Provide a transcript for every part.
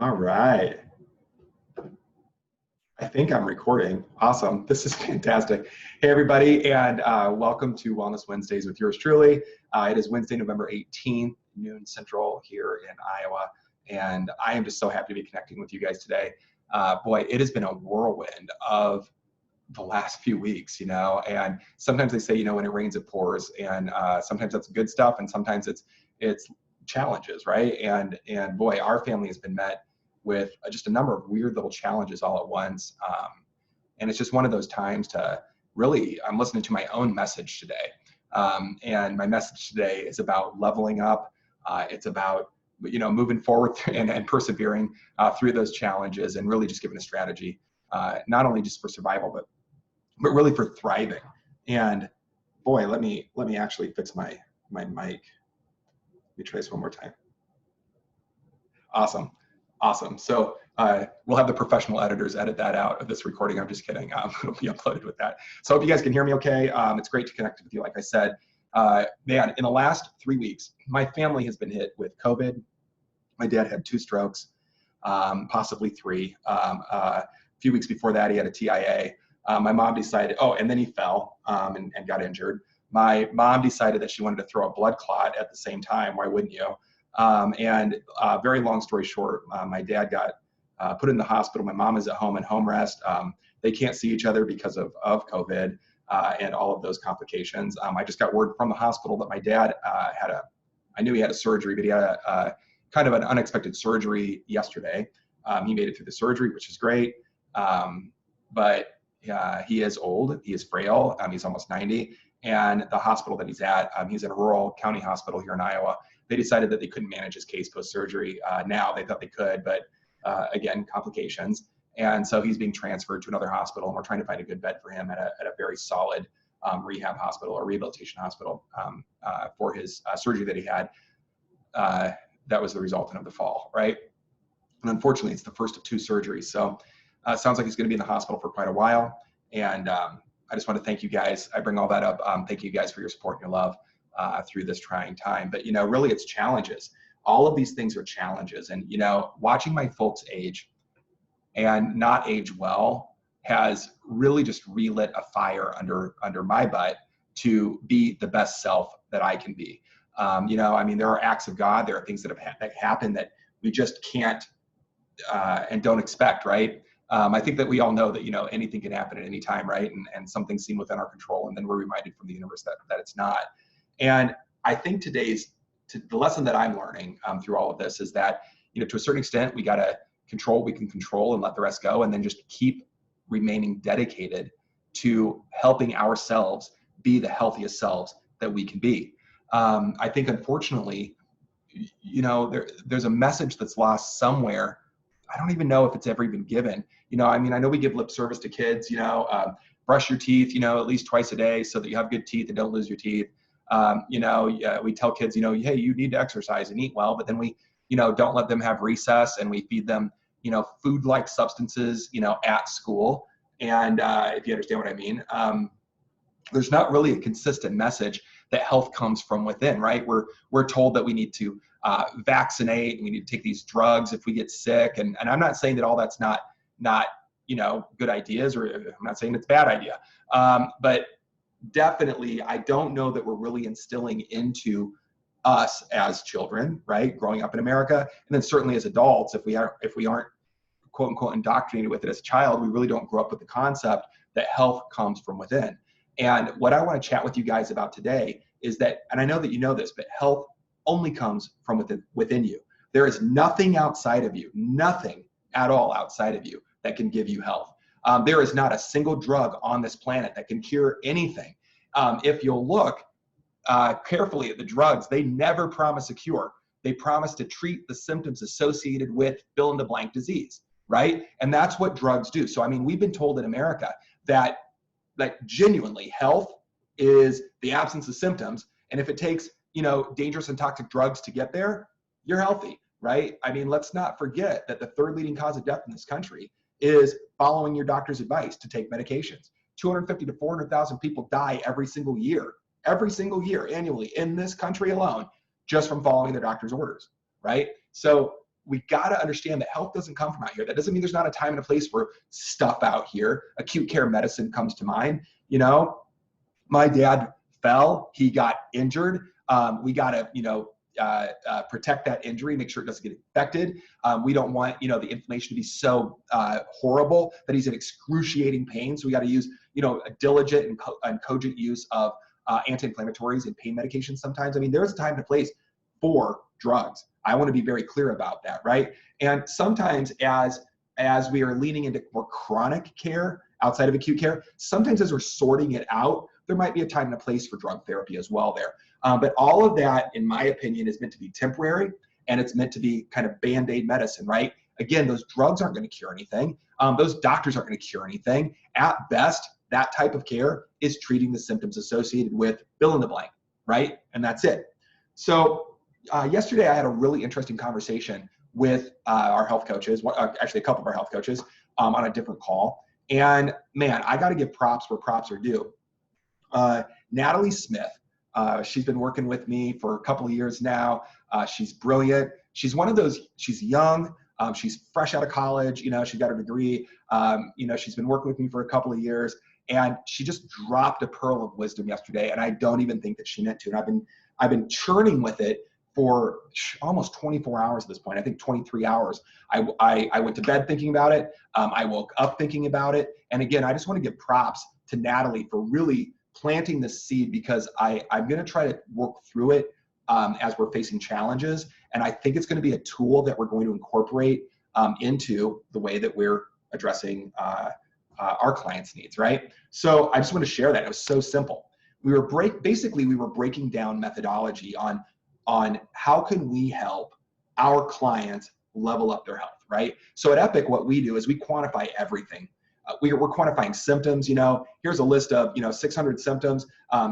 All right. I think I'm recording. Awesome. This is fantastic. Hey, everybody, and welcome to Wellness Wednesdays with yours truly. It is Wednesday, November 18th, noon central here in Iowa. And I am just so happy to be connecting with you guys today. Boy, it has been a whirlwind of the last few weeks, and sometimes they say, when it rains, it pours. And sometimes that's good stuff. And sometimes it's challenges, right? And boy, our family has been met with just a number of weird little challenges all at once. And it's just one of those times to really, I'm listening to my own message today. And my message today is about leveling up. It's about, moving forward and persevering through those challenges and really just giving a strategy, not only just for survival, but really for thriving. And boy, let me actually fix my mic. Let me try this one more time. Awesome. So we'll have the professional editors edit that out of this recording. I'm just kidding. It'll be uploaded with that. So I hope you guys can hear me okay. It's great to connect with you. Like I said, man, in the last 3 weeks, my family has been hit with COVID. My dad had 2 strokes, possibly 3. A few weeks before that, he had a TIA. My mom decided, and then he fell and got injured. My mom decided that she wanted to throw a blood clot at the same time. Why wouldn't you? Very long story short, my dad got put in the hospital. My mom is at home in home rest. They can't see each other because of COVID and all of those complications. I just got word from the hospital that my dad I knew he had a surgery, but he had a kind of an unexpected surgery yesterday. He made it through the surgery, which is great. But he is old, he is frail, he's almost 90. And the hospital that he's at, he's in a rural county hospital here in Iowa. They decided that they couldn't manage his case post-surgery. Now they thought they could, but again, complications. And so he's being transferred to another hospital, and we're trying to find a good bed for him at a very solid rehab hospital or rehabilitation hospital for his surgery that he had. That was the resultant of the fall, right? And unfortunately, it's the first of 2 surgeries. So it sounds like he's going to be in the hospital for quite a while. And I just want to thank you guys. I bring all that up. Thank you guys for your support and your love through this trying time. But, really it's challenges. All of these things are challenges. And, watching my folks age and not age well has really just relit a fire under my butt to be the best self that I can be. There are acts of God. There are things that happen that we just can't and don't expect, right? I think that we all know that, anything can happen at any time, right? And some things seem within our control, and then we're reminded from the universe that it's not. And I think the lesson that I'm learning through all of this is that, to a certain extent, we got to control what we can control and let the rest go, and then just keep remaining dedicated to helping ourselves be the healthiest selves that we can be. I think, unfortunately, there's a message that's lost somewhere. I don't even know if it's ever even given. I know we give lip service to kids, brush your teeth, at least twice a day so that you have good teeth and don't lose your teeth. We tell kids, hey, you need to exercise and eat well, but then we, don't let them have recess, and we feed them, food-like substances, at school. And if you understand what I mean, there's not really a consistent message that health comes from within, right? We're told that we need to vaccinate, and we need to take these drugs if we get sick. And I'm not saying that all that's not good ideas, or I'm not saying it's a bad idea. But definitely, I don't know that we're really instilling into us as children, right? Growing up in America, and then certainly as adults, if we aren't quote unquote indoctrinated with it as a child, we really don't grow up with the concept that health comes from within. And what I want to chat with you guys about today is that, and I know that you know this, but health only comes from within you. There is nothing outside of you, nothing at all outside of you that can give you health. There is not a single drug on this planet that can cure anything. If you'll look carefully at the drugs, they never promise a cure. They promise to treat the symptoms associated with fill in the blank disease, right? And that's what drugs do. So, we've been told in America that genuinely health is the absence of symptoms. And if it takes, dangerous and toxic drugs to get there, you're healthy, right? Let's not forget that the 3rd leading cause of death in this country is following your doctor's advice to take medications. 250 to 400,000 people die every single year annually in this country alone, just from following their doctor's orders, right? So we got to understand that health doesn't come from out here. That doesn't mean there's not a time and a place for stuff out here. Acute care medicine comes to mind. You know, my dad fell, he got injured. We got to, protect that injury, make sure it doesn't get infected. We don't want, the inflammation to be so horrible that he's in excruciating pain. So we got to use, a diligent and cogent use of anti-inflammatories and pain medications sometimes. I mean, there's a time and a place for drugs. I want to be very clear about that, right? And sometimes as we are leaning into more chronic care outside of acute care, sometimes as we're sorting it out, there might be a time and a place for drug therapy as well there. But all of that, in my opinion, is meant to be temporary, and it's meant to be kind of Band-Aid medicine, right? Again, those drugs aren't going to cure anything. Those doctors aren't going to cure anything. At best, that type of care is treating the symptoms associated with fill in the blank, right? And that's it. So yesterday, I had a really interesting conversation with our health coaches, actually a couple of our health coaches on a different call. And man, I got to give props where props are due. Natalie Smith, she's been working with me for a couple of years now. She's brilliant. She's one of those, she's young. She's fresh out of college. She's got her degree. She's been working with me for a couple of years, and she just dropped a pearl of wisdom yesterday. And I don't even think that she meant to. And I've been churning with it for almost 24 hours at this point. I think 23 hours. I went to bed thinking about it. I woke up thinking about it. And again, I just want to give props to Natalie for really planting this seed, because I'm going to try to work through it as we're facing challenges. And I think it's going to be a tool that we're going to incorporate into the way that we're addressing our clients' needs, right? So I just want to share that. It was so simple. We were breaking down methodology on how can we help our clients level up their health, right? So at Epic, what we do is we quantify everything. We're quantifying symptoms. Here's a list of 600 symptoms.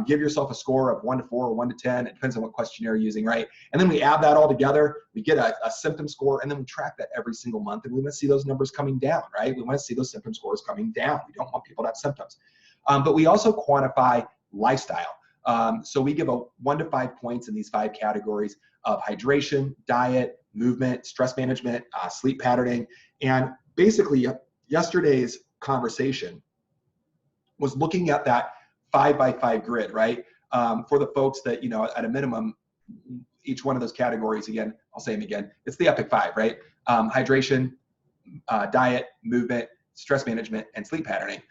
Give yourself a score of 1 to 4 or 1 to 10. It depends on what questionnaire you're using, right? And then we add that all together. We get a symptom score, and then we track that every single month. And we want to see those numbers coming down, right? We want to see those symptom scores coming down. We don't want people to have symptoms. But we also quantify lifestyle. So we give a 1 to 5 points in these 5 categories of hydration, diet, movement, stress management, sleep patterning. And basically, yesterday's conversation was looking at that 5x5 grid, right? For the folks that, at a minimum, each one of those categories, again, I'll say them again, it's the Epic 5, right? Hydration, diet, movement, stress management, and sleep patterning.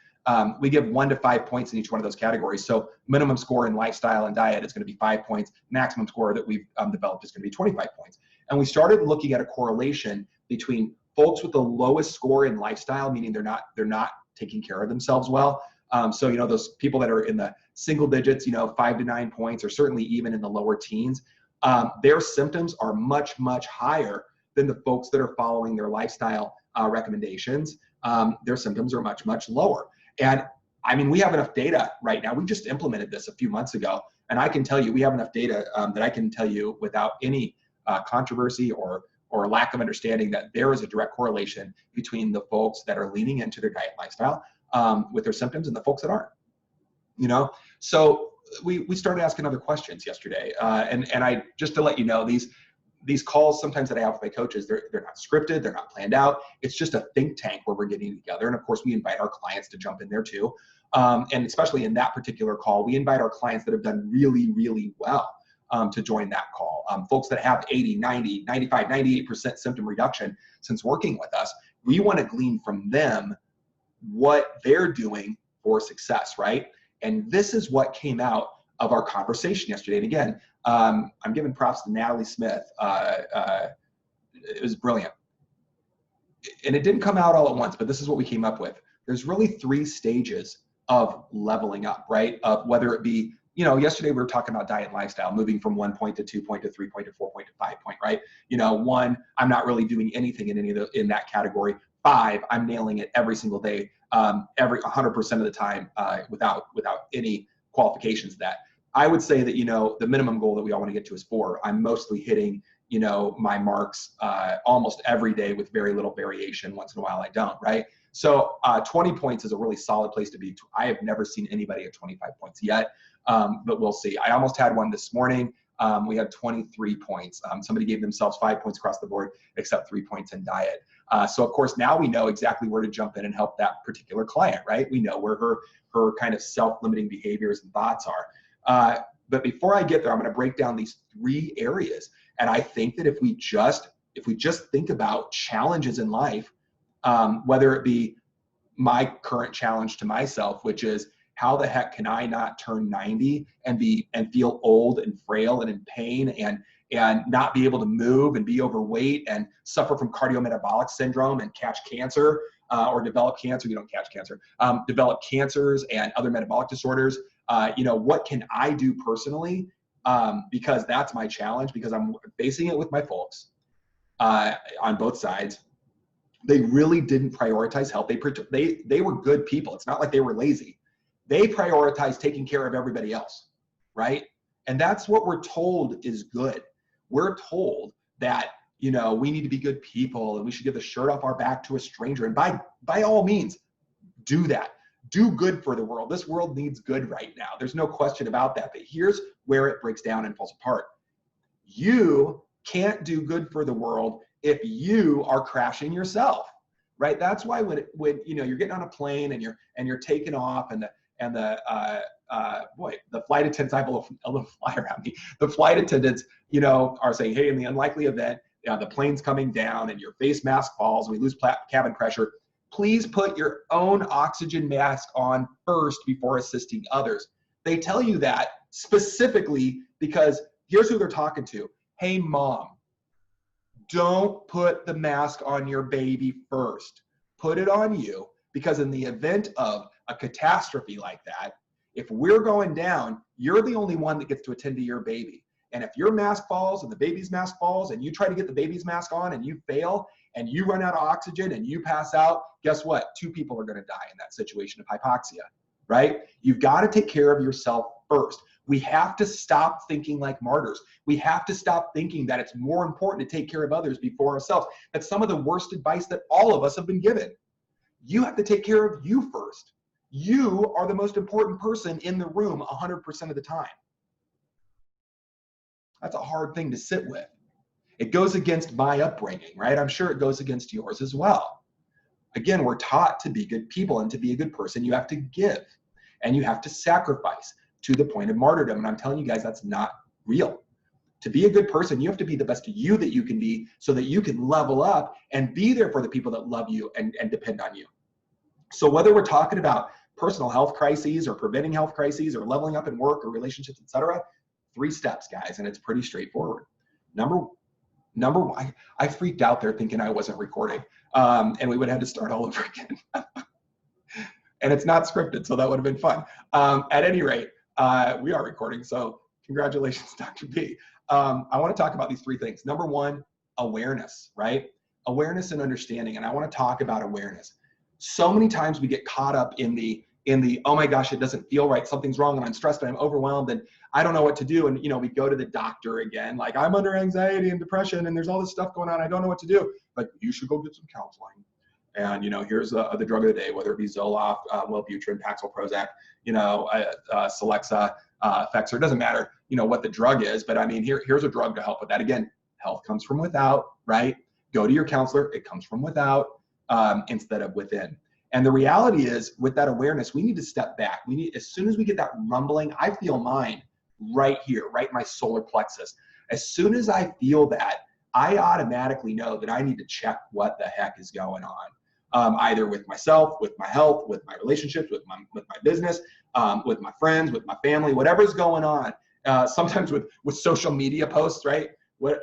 We give 1 to 5 points in each one of those categories. So minimum score in lifestyle and diet is going to be 5 points. Maximum score that we've developed is going to be 25 points. And we started looking at a correlation between folks with the lowest score in lifestyle, meaning they're not taking care of themselves well. So those people that are in the single digits, 5 to 9 points, or certainly even in the lower teens, their symptoms are much, much higher than the folks that are following their lifestyle recommendations. Their symptoms are much, much lower. And I mean, we have enough data right now. We just implemented this a few months ago, and I can tell you we have enough data that I can tell you without any controversy or lack of understanding that there is a direct correlation between the folks that are leaning into their diet and lifestyle with their symptoms and the folks that aren't. So we started asking other questions yesterday, and I just to let you know, these calls sometimes that I have with my coaches, they're not scripted, they're not planned out. It's just a think tank where we're getting together, and of course we invite our clients to jump in there too. And especially in that particular call, we invite our clients that have done really, really well to join that call. Folks that have 80, 90, 95, 98% symptom reduction since working with us. We want to glean from them what they're doing for success, right? And this is what came out of our conversation yesterday. And again, I'm giving props to Natalie Smith. It was brilliant. And it didn't come out all at once, but this is what we came up with. There's really 3 stages of leveling up, right? Of whether it be, yesterday we were talking about diet and lifestyle, moving from 1 point to 2 point to 3 point to 4 point to 5 point, right? 1, I'm not really doing anything in that category. 5, I'm nailing it every single day, every 100% of the time, without any qualifications of that. I would say that, the minimum goal that we all want to get to is 4. I'm mostly hitting, my marks almost every day with very little variation. Once in a while I don't, right? So 20 points is a really solid place to be. I have never seen anybody at 25 points yet, but we'll see. I almost had one this morning. we had 23 points. Somebody gave themselves 5 points across the board, except 3 points in diet. So of course, now we know exactly where to jump in and help that particular client, right? We know where her kind of self-limiting behaviors and thoughts are. But before I get there, I'm going to break down these 3 areas. And I think that if we just think about challenges in life, whether it be my current challenge to myself, which is how the heck can I not turn 90 and feel old and frail and in pain and not be able to move and be overweight and suffer from cardiometabolic syndrome and catch cancer or develop cancer. You don't catch cancer. Develop cancers and other metabolic disorders. What can I do personally? Because that's my challenge, because I'm facing it with my folks on both sides. They really didn't prioritize health. They were good people. It's not like they were lazy. They prioritized taking care of everybody else, right? And that's what we're told is good. We're told that, we need to be good people and we should give the shirt off our back to a stranger. And by all means, do that. Do good for the world. This world needs good right now. There's no question about that. But here's where it breaks down and falls apart. You can't do good for the world if you are crashing yourself, right? That's why when you're getting on a plane and you're taking off and the flight attendants, I have a little flyer around me. The flight attendants, are saying, hey, in the unlikely event, the plane's coming down and your face mask falls, we lose cabin pressure, please put your own oxygen mask on first before assisting others. They tell you that specifically because here's who they're talking to. Hey, mom, don't put the mask on your baby first. Put it on you, because in the event of a catastrophe like that, if we're going down, you're the only one that gets to attend to your baby. And if your mask falls and the baby's mask falls and you try to get the baby's mask on and you fail and you run out of oxygen and you pass out, guess what? 2 people are going to die in that situation of hypoxia, right? You've got to take care of yourself first. We have to stop thinking like martyrs. We have to stop thinking that it's more important to take care of others before ourselves. That's some of the worst advice that all of us have been given. You have to take care of you first. You are the most important person in the room 100% of the time. That's a hard thing to sit with. It goes against my upbringing, right? I'm sure it goes against yours as well. Again, we're taught to be good people, and to be a good person, you have to give and you have to sacrifice to the point of martyrdom. And I'm telling you guys, that's not real. To be a good person, you have to be the best you that you can be so that you can level up and be there for the people that love you and depend on you. So whether we're talking about personal health crises or preventing health crises or leveling up in work or relationships, etc., 3 steps, guys, and it's pretty straightforward. Number one, I freaked out there thinking I wasn't recording, and we would have had to start all over again. And it's not scripted, so that would have been fun. At any rate, we are recording, so congratulations, Dr. B. I want to talk about these 3 things. Number 1, awareness, right? Awareness and understanding, and I want to talk about awareness. So many times we get caught up in the oh my gosh, it doesn't feel right, something's wrong, and I'm stressed and I'm overwhelmed and I don't know what to do. And we go to the doctor again, like, I'm under anxiety and depression and there's all this stuff going on, I don't know what to do. Like, you should go get some counseling. And here's the drug of the day, whether it be Zoloft, Wellbutrin, Paxil, Prozac, Celexa, Effexor, it doesn't matter, what the drug is, but I mean, here's a drug to help with that. Again, health comes from without, right? Go to your counselor, it comes from without instead of within. And the reality is, with that awareness, we need to step back. As soon as we get that rumbling, I feel mine right here, right in my solar plexus. As soon as I feel that, I automatically know that I need to check what the heck is going on, either with myself, with my health, with my relationships, with my business, with my friends, with my family, whatever's going on. Sometimes with social media posts, right?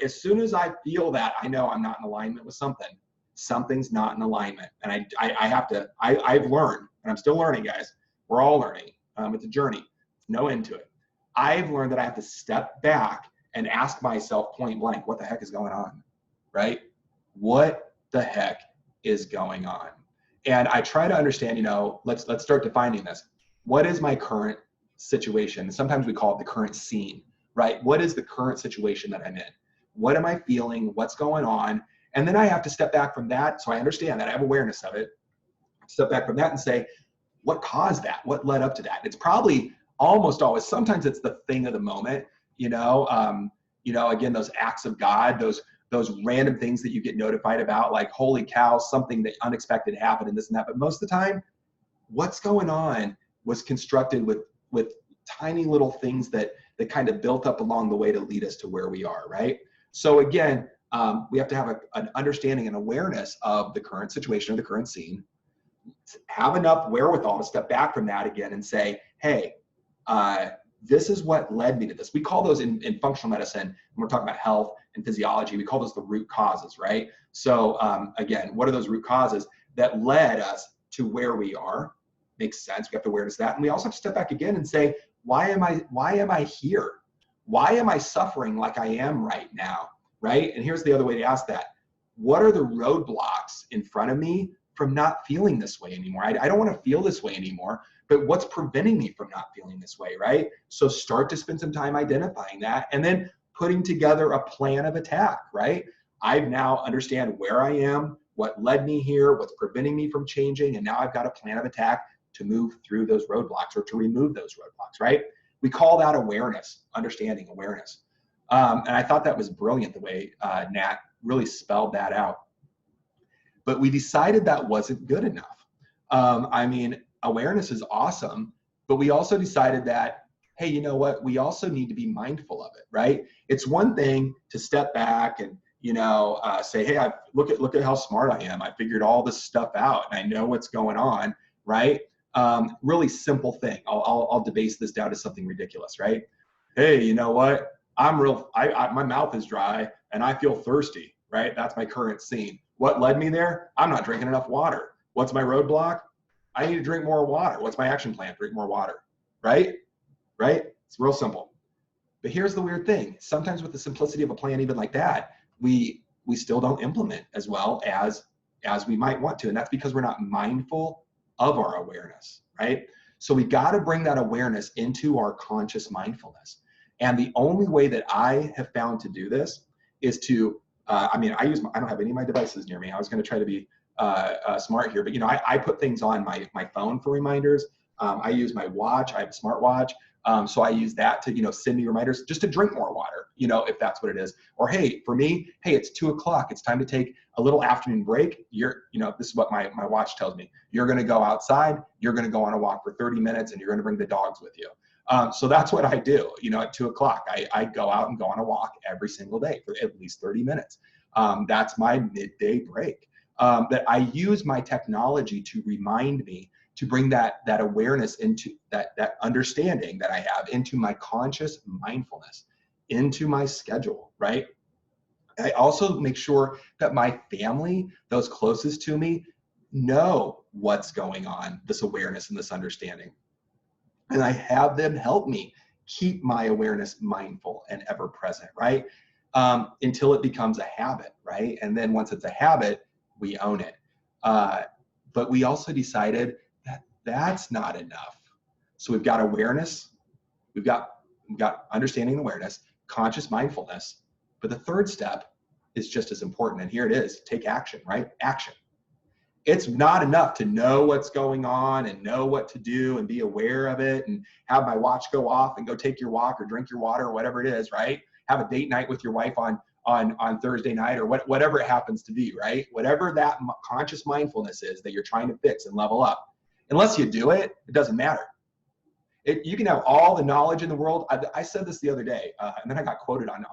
As soon as I feel that, I know I'm not in alignment with something. Something's not in alignment. And I've learned, and I'm still learning, guys. We're all learning. It's a journey. No end to it. I've learned that I have to step back and ask myself point blank, what the heck is going on, right? What the heck is going on? And I try to understand, let's start defining this. What is my current situation? Sometimes we call it the current scene, right? What is the current situation that I'm in? What am I feeling? What's going on? And then I have to step back from that, so I understand that, I have awareness of it. Step back from that and say, what caused that? What led up to that? It's probably almost always, sometimes it's the thing of the moment. Again, those acts of God, those random things that you get notified about, like, holy cow, something that unexpected happened and this and that. But most of the time, what's going on was constructed with tiny little things that kind of built up along the way to lead us to where we are, right? So again, we have to have an understanding and awareness of the current situation or the current scene, have enough wherewithal to step back from that again and say, hey, this is what led me to this. We call those in functional medicine, when we're talking about health and physiology, we call those the root causes, right? So again, what are those root causes that led us to where we are? Makes sense. We have to awareness of that. And we also have to step back again and say, why am I here? Why am I suffering like I am right now? Right? And here's the other way to ask that. What are the roadblocks in front of me from not feeling this way anymore? I don't want to feel this way anymore, but what's preventing me from not feeling this way, right? So start to spend some time identifying that and then putting together a plan of attack, right? I now understand where I am, what led me here, what's preventing me from changing, and now I've got a plan of attack to move through those roadblocks or to remove those roadblocks, right? We call that awareness, understanding awareness. And I thought that was brilliant the way Nat really spelled that out. But we decided that wasn't good enough. Awareness is awesome, but we also decided that, hey, you know what? We also need to be mindful of it, right? It's one thing to step back and say, hey, look at how smart I am. I figured all this stuff out and I know what's going on, right? Really simple thing. I'll debase this down to something ridiculous, right? Hey, you know what? My mouth is dry and I feel thirsty, right? That's my current scene. What led me there? I'm not drinking enough water. What's my roadblock? I need to drink more water. What's my action plan? Drink more water, right? Right? It's real simple. But here's the weird thing. Sometimes with the simplicity of a plan, even like that, we still don't implement as well as we might want to. And that's because we're not mindful of our awareness, right? So we got to bring that awareness into our conscious mindfulness. And the only way that I have found to do this is to, I don't have any of my devices near me. I was going to try to be smart here, but I put things on my phone for reminders. I use my watch. I have a smartwatch. So I use that to, send me reminders just to drink more water, if that's what it is. Or, hey, for me, hey, it's 2:00. It's time to take a little afternoon break. This is what my watch tells me. You're going to go outside. You're going to go on a walk for 30 minutes and you're going to bring the dogs with you. So that's what I do. At 2:00, I go out and go on a walk every single day for at least 30 minutes. That's my midday break. That I use my technology to remind me to bring that awareness into that understanding that I have into my conscious mindfulness, into my schedule, right? I also make sure that my family, those closest to me, know what's going on, this awareness and this understanding. And I have them help me keep my awareness mindful and ever present, right? Until it becomes a habit, right? And then once it's a habit, we own it. But we also decided that that's not enough. So we've got awareness, we've got understanding and awareness, conscious mindfulness. But the third step is just as important. And here it is, take action, right? Action. It's not enough to know what's going on and know what to do and be aware of it and have my watch go off and go take your walk or drink your water or whatever it is, right? Have a date night with your wife on Thursday night or whatever it happens to be, right? Whatever that conscious mindfulness is that you're trying to fix and level up. Unless you do it, it doesn't matter. You can have all the knowledge in the world. I said this the other day, and then I got quoted on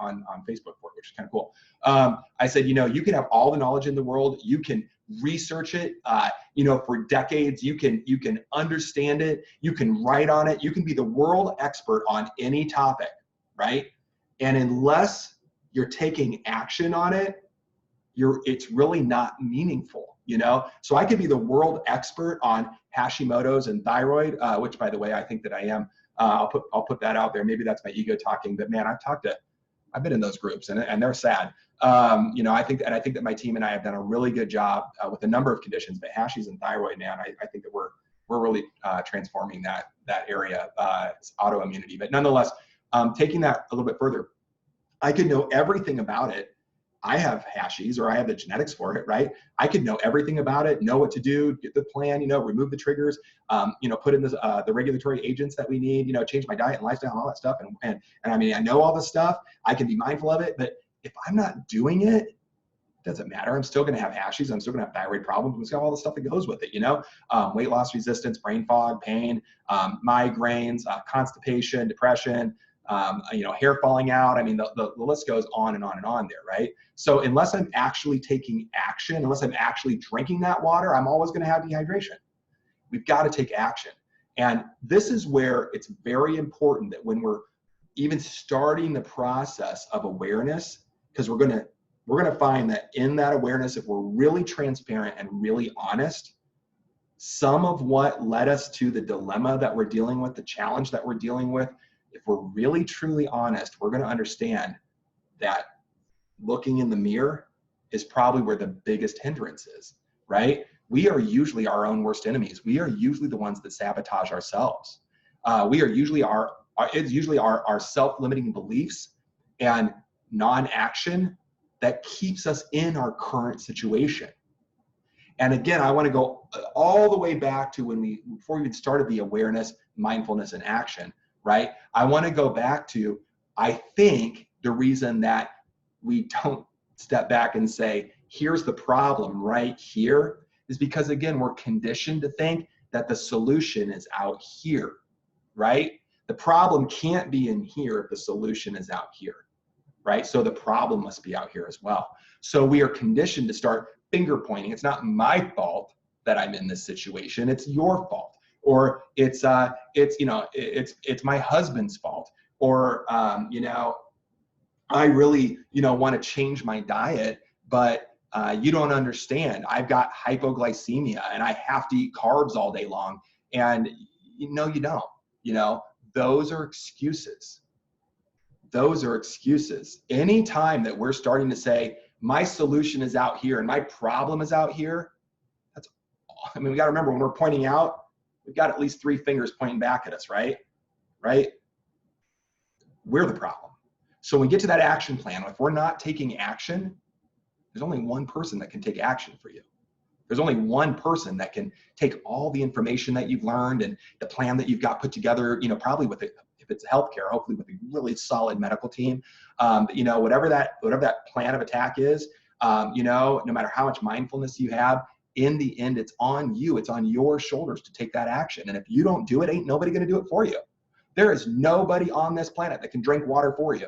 Facebook for it, which is kind of cool. I said, you can have all the knowledge in the world. You can research it, for decades. You can understand it. You can write on it. You can be the world expert on any topic, right? And unless you're taking action on it, it's really not meaningful. So I could be the world expert on Hashimoto's and thyroid, which, by the way, I think that I am. I'll put that out there. Maybe that's my ego talking, but man, I've been in those groups and they're sad. I think that my team and I have done a really good job with a number of conditions, but Hashis and thyroid, man, I think that we're really transforming that area, autoimmunity. But nonetheless, taking that a little bit further, I could know everything about it. I have hashies or I have the genetics for it, right? I could know everything about it, know what to do, get the plan, remove the triggers, put in the regulatory agents that we need, change my diet and lifestyle and all that stuff. And I mean, I know all this stuff. I can be mindful of it, but if I'm not doing it, doesn't matter. I'm still going to have hashies. I'm still going to have thyroid problems. I'm still going to have all the stuff that goes with it, weight loss resistance, brain fog, pain, migraines, constipation, depression, hair falling out. I mean, the list goes on and on and on there, right? So unless I'm actually taking action, unless I'm actually drinking that water, I'm always going to have dehydration. We've got to take action. And this is where it's very important that when we're even starting the process of awareness, because we're going to find that in that awareness, if we're really transparent and really honest, some of what led us to the dilemma that we're dealing with, the challenge that we're dealing with, if we're really truly honest, we're going to understand that looking in the mirror is probably where the biggest hindrance is, right? We are usually our own worst enemies. We are usually the ones that sabotage ourselves. It's usually our self-limiting beliefs and non-action that keeps us in our current situation. And again, I want to go all the way back to before we even started the awareness, mindfulness, and action, right? I want to go back to, I think the reason that we don't step back and say, here's the problem right here, is because, again, we're conditioned to think that the solution is out here, right? The problem can't be in here if the solution is out here, right? So the problem must be out here as well. So we are conditioned to start finger pointing. It's not my fault that I'm in this situation. It's your fault. Or it's my husband's fault. Or, I really, want to change my diet, but you don't understand. I've got hypoglycemia and I have to eat carbs all day long. And you don't, those are excuses. Those are excuses. Anytime that we're starting to say, my solution is out here and my problem is out here, we got to remember when we're pointing out, we've got at least 3 fingers pointing back at us, right? Right? We're the problem. So when we get to that action plan, if we're not taking action, there's only one person that can take action for you. There's only one person that can take all the information that you've learned and the plan that you've got put together, probably with it, if it's healthcare, hopefully with a really solid medical team, whatever that plan of attack is, no matter how much mindfulness you have, in the end, it's on you. It's on your shoulders to take that action. And if you don't do it, ain't nobody going to do it for you. There is nobody on this planet that can drink water for you,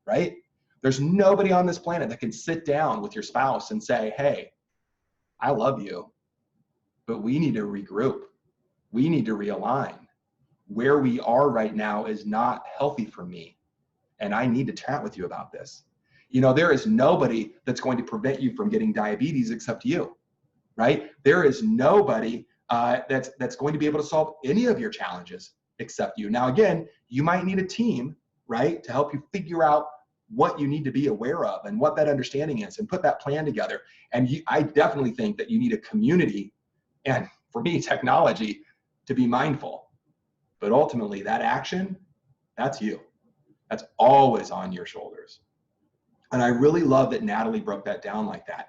right? There's nobody on this planet that can sit down with your spouse and say, hey, I love you, but we need to regroup. We need to realign. Where we are right now is not healthy for me, and I need to chat with you about this. There is nobody that's going to prevent you from getting diabetes except you, right? There is nobody that's going to be able to solve any of your challenges except you. Now, again, you might need a team, right, to help you figure out what you need to be aware of and what that understanding is and put that plan together. And I definitely think that you need a community and, for me, technology to be mindful. But ultimately, that action, that's you. That's always on your shoulders. And I really love that Natalie broke that down like that.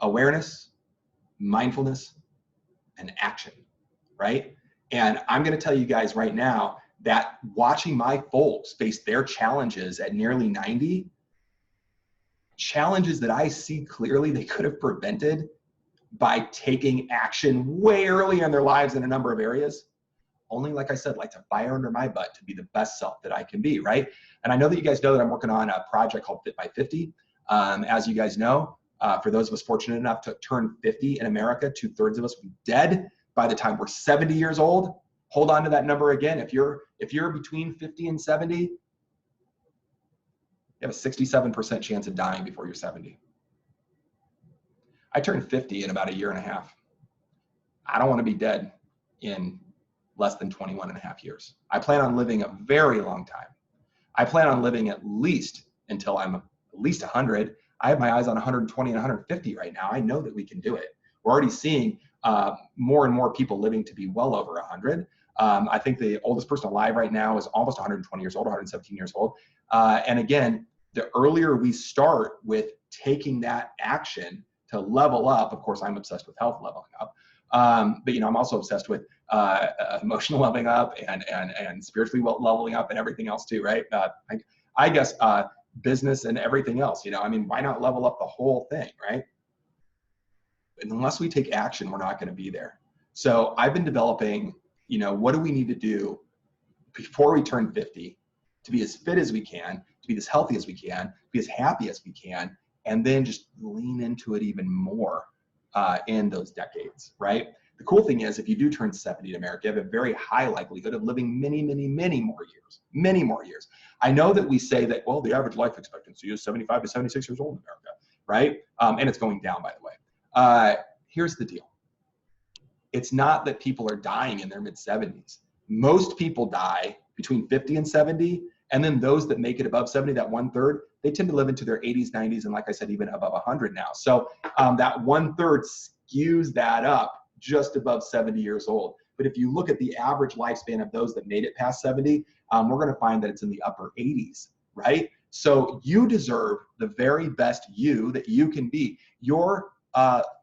Awareness, mindfulness, and action, right? And I'm going to tell you guys right now that watching my folks face their challenges at nearly 90, challenges that I see clearly they could have prevented by taking action way earlier in their lives in a number of areas, only, like I said, like to fire under my butt to be the best self that I can be, right? And I know that you guys know that I'm working on a project called Fit by 50. As you guys know, for those of us fortunate enough to turn 50 in America, 2/3 of us will be dead by the time we're 70 years old. Hold on to that number again. If you're between 50 and 70, you have a 67% chance of dying before you're 70. I turned 50 in about a year and a half. I don't want to be dead in less than 21 and a half years. I plan on living a very long time. I plan on living at least until I'm at least 100. I have my eyes on 120 and 150 right now. I know that we can do it. We're already seeing more and more people living to be well over 100. I think the oldest person alive right now is almost 120 years old, 117 years old. And again, the earlier we start with taking that action to level up. Of course, I'm obsessed with health leveling up. But I'm also obsessed with emotional leveling up and spiritually leveling up and everything else too, right? I guess business and everything else. Why not level up the whole thing, right? And unless we take action, we're not going to be there. So I've been developing, what do we need to do before we turn 50 to be as fit as we can, to be as healthy as we can, to be as happy as we can, and then just lean into it even more in those decades, right? The cool thing is, if you do turn 70 in America, you have a very high likelihood of living many, many, many more years. I know that we say that, well, the average life expectancy is 75 to 76 years old in America, right? And it's going down, by the way. Here's the deal. It's not that people are dying in their mid-70s. Most people die between 50 and 70, and then those that make it above 70, that 1/3, they tend to live into their 80s, 90s, and like I said, even above 100 now. So that 1/3 skews that up just above 70 years old. But if you look at the average lifespan of those that made it past 70, we're going to find that it's in the upper 80s, right? So you deserve the very best you that you can be. Your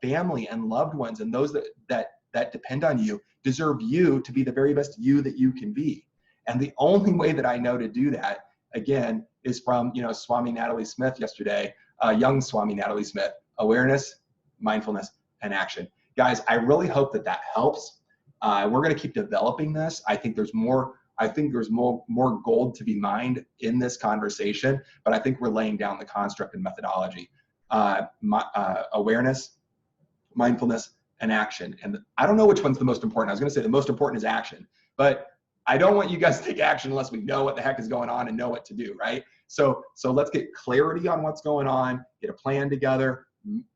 family and loved ones and those that depend on you deserve you to be the very best you that you can be. And the only way that I know to do that, again, is from Swami Natalie Smith yesterday, young Swami Natalie Smith: awareness, mindfulness, and action. Guys, I really hope that helps. We're going to keep developing this. I think there's more gold to be mined in this conversation, but I think we're laying down the construct and methodology. Awareness, mindfulness, and action. And I don't know which one's the most important. I was going to say the most important is action, but I don't want you guys to take action unless we know what the heck is going on and know what to do, right? So let's get clarity on what's going on, get a plan together,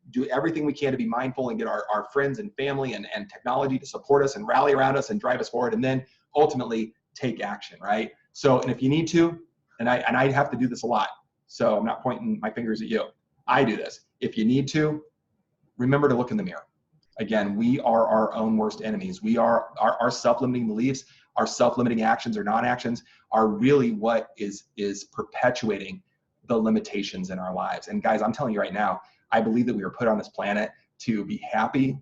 do everything we can to be mindful, and get our friends and family and technology to support us and rally around us and drive us forward, and then ultimately take action, right? So, and if you need to, and I have to do this a lot, so I'm not pointing my fingers at you. I do this. If you need to, remember to look in the mirror. Again, we are our own worst enemies. We are our self-limiting beliefs, our self-limiting actions or non-actions are really what is perpetuating the limitations in our lives. And guys, I'm telling you right now, I believe that we were put on this planet to be happy,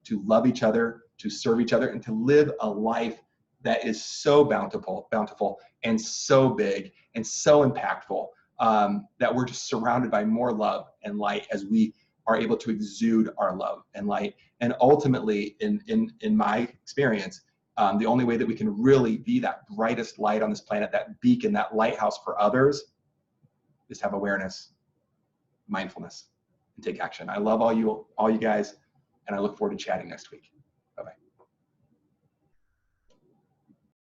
to love each other, to serve each other, and to live a life that is so bountiful, and so big and so impactful, that we're just surrounded by more love and light as we are able to exude our love and light. And ultimately, in my experience, the only way that we can really be that brightest light on this planet, that beacon, that lighthouse for others, is to have awareness, mindfulness, and take action. I love all you guys, and I look forward to chatting next week.